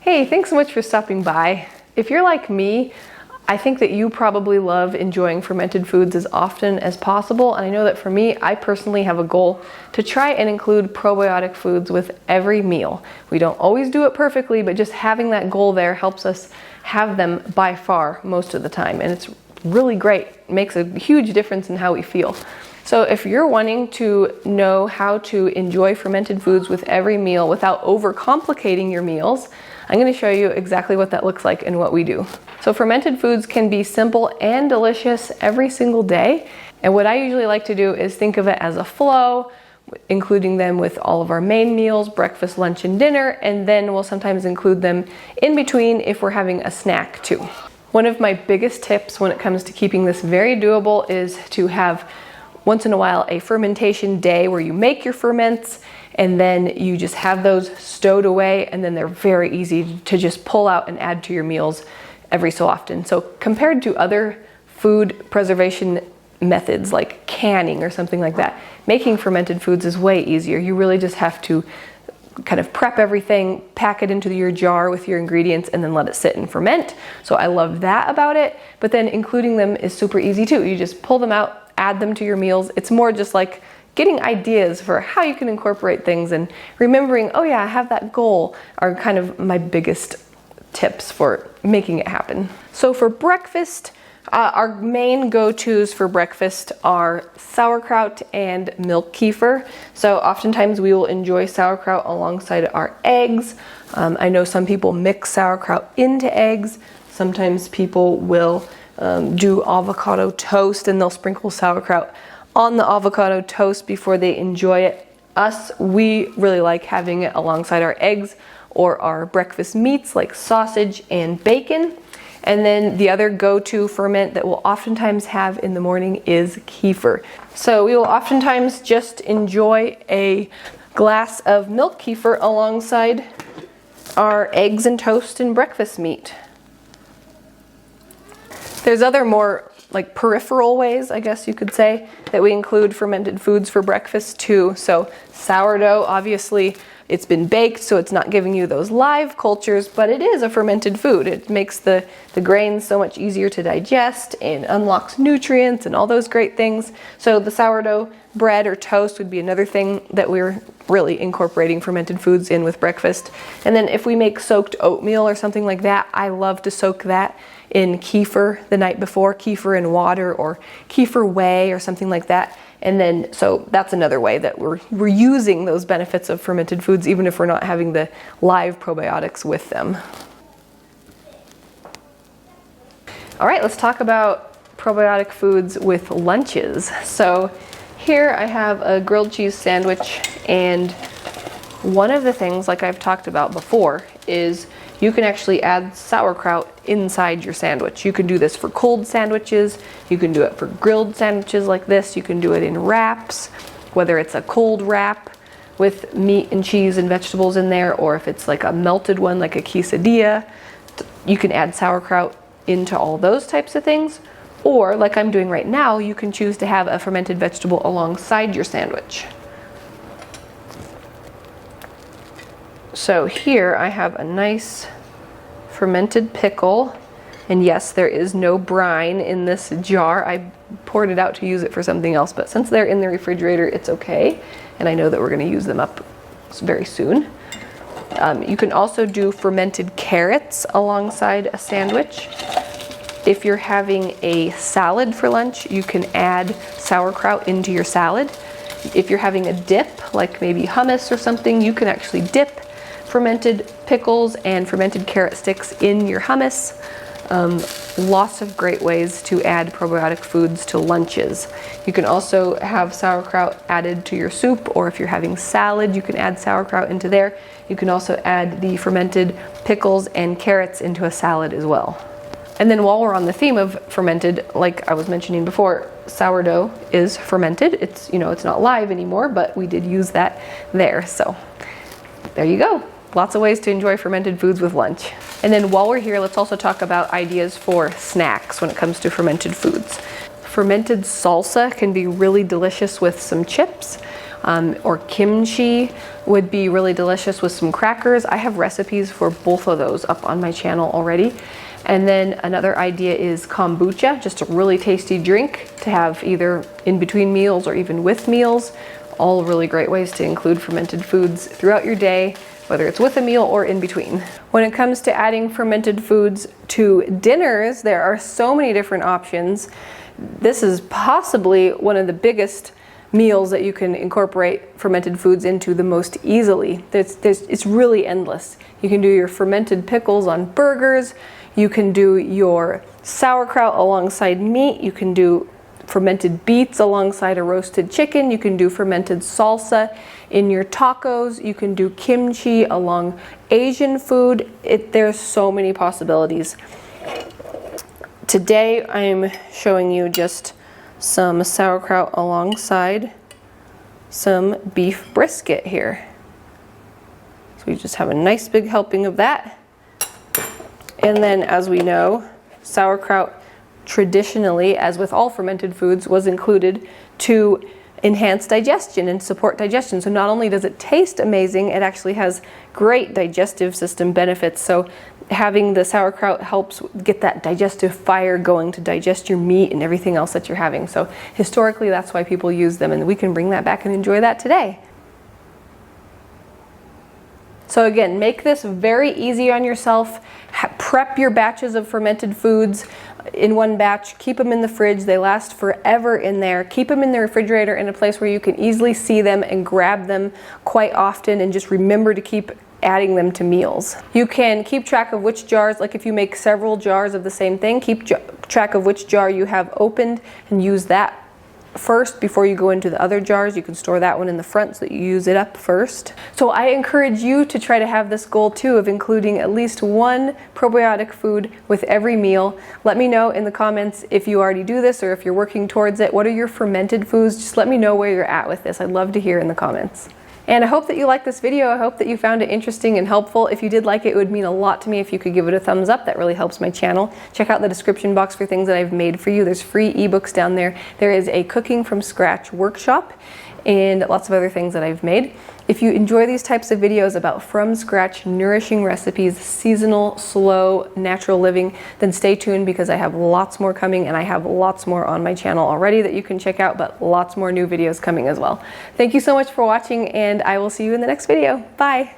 Hey, thanks so much for stopping by. If you're like me, I think that you probably love enjoying fermented foods as often as possible. And I know that for me, I personally have a goal to try and include probiotic foods with every meal. We don't always do it perfectly, but just having that goal there helps us have them by far most of the time. And it's really great. It makes a huge difference in how we feel. So if you're wanting to know how to enjoy fermented foods with every meal without overcomplicating your meals, I'm going to show you exactly what that looks like and what we do. So fermented foods can be simple and delicious every single day. And what I usually like to do is think of it as a flow, including them with all of our main meals, breakfast, lunch, and dinner, and then we'll sometimes include them in between if we're having a snack too. One of my biggest tips when it comes to keeping this very doable is to have once in a while a fermentation day where you make your ferments and then you just have those stowed away, and then they're very easy to just pull out and add to your meals every so often. So compared to other food preservation methods like canning or something like that, making fermented foods is way easier. You really just have to kind of prep everything, pack it into your jar with your ingredients, and then let it sit and ferment. So I love that about it, but then including them is super easy too. You just pull them out, add them to your meals. It's more just like getting ideas for how you can incorporate things, and remembering, oh yeah, I have that goal, are kind of my biggest tips for making it happen. So for breakfast, our main go-tos for breakfast are sauerkraut and milk kefir. So oftentimes we will enjoy sauerkraut alongside our eggs. I know some people mix sauerkraut into eggs. Sometimes people will do avocado toast and they'll sprinkle sauerkraut on the avocado toast before they enjoy it. We really like having it alongside our eggs or our breakfast meats like sausage and bacon. And then the other go-to ferment that we'll oftentimes have in the morning is kefir. So we will oftentimes just enjoy a glass of milk kefir alongside our eggs and toast and breakfast meat. There's other more like peripheral ways, I guess you could say, that we include fermented foods for breakfast too. So sourdough, obviously, it's been baked, so it's not giving you those live cultures, but it is a fermented food. It makes the grains so much easier to digest and unlocks nutrients and all those great things. So the sourdough bread or toast would be another thing that we're really incorporating fermented foods in with breakfast. And then if we make soaked oatmeal or something like that, I love to soak that in kefir the night before, kefir in water or kefir whey or something like that. And then, so that's another way that we're using those benefits of fermented foods, even if we're not having the live probiotics with them. All right, let's talk about probiotic foods with lunches. So here I have a grilled cheese sandwich, and one of the things, like I've talked about before, is you can actually add sauerkraut inside your sandwich. You can do this for cold sandwiches. You can do it for grilled sandwiches like this. You can do it in wraps, whether it's a cold wrap with meat and cheese and vegetables in there, or if it's like a melted one like a quesadilla. You can add sauerkraut into all those types of things. Or like I'm doing right now, you can choose to have a fermented vegetable alongside your sandwich. So here I have a nice fermented pickle, and yes, there is no brine in this jar. I poured it out to use it for something else, but since they're in the refrigerator, it's okay, and I know that we're going to use them up very soon. You can also do fermented carrots alongside a sandwich. If you're having a salad for lunch, you can add sauerkraut into your salad. If you're having a dip, like maybe hummus or something, you can actually dip fermented pickles and fermented carrot sticks in your hummus. Lots of great ways to add probiotic foods to lunches. You can also have sauerkraut added to your soup, or if you're having salad, you can add sauerkraut into there. You can also add the fermented pickles and carrots into a salad as well. And then while we're on the theme of fermented, like I was mentioning before, sourdough is fermented. It's, it's not live anymore, but we did use that there. So there you go. Lots of ways to enjoy fermented foods with lunch. And then while we're here, let's also talk about ideas for snacks when it comes to fermented foods. Fermented salsa can be really delicious with some chips. or kimchi would be really delicious with some crackers. I have recipes for both of those up on my channel already. And then another idea is kombucha, just a really tasty drink to have either in between meals or even with meals. All really great ways to include fermented foods throughout your day, whether it's with a meal or in between. When it comes to adding fermented foods to dinners, there are so many different options. This is possibly one of the biggest meals that you can incorporate fermented foods into the most easily. It's really endless. You can do your fermented pickles on burgers. You can do your sauerkraut alongside meat. You can do fermented beets alongside a roasted chicken. You can do fermented salsa in your tacos. You can do kimchi along Asian food. There's so many possibilities. Today I'm showing you just some sauerkraut alongside some beef brisket here. So we just have a nice big helping of that. And then, as we know, sauerkraut traditionally, as with all fermented foods, was included to enhance digestion and support digestion. So not only does it taste amazing, it actually has great digestive system benefits. So having the sauerkraut helps get that digestive fire going to digest your meat and everything else that you're having. So historically, that's why people use them, and we can bring that back and enjoy that today. So again, make this very easy on yourself. Prep your batches of fermented foods in one batch. Keep them in the fridge. They last forever in there. Keep them in the refrigerator in a place where you can easily see them and grab them quite often, and just remember to keep adding them to meals. You can keep track of which jars, like if you make several jars of the same thing, keep track of which jar you have opened and use that first before you go into the other jars. You can store that one in the front so that you use it up first. So I encourage you to try to have this goal too of including at least one probiotic food with every meal. Let me know in the comments if you already do this or if you're working towards it. What are your fermented foods? Just let me know where you're at with this. I'd love to hear in the comments. And I hope that you liked this video. I hope that you found it interesting and helpful. If you did like it, it would mean a lot to me if you could give it a thumbs up. That really helps my channel. Check out the description box for things that I've made for you. There's free ebooks down there. There is a cooking from scratch workshop and lots of other things that I've made. If you enjoy these types of videos about from scratch, nourishing recipes, seasonal, slow, natural living, then stay tuned because I have lots more coming, and I have lots more on my channel already that you can check out, but lots more new videos coming as well. Thank you so much for watching, and I will see you in the next video. Bye.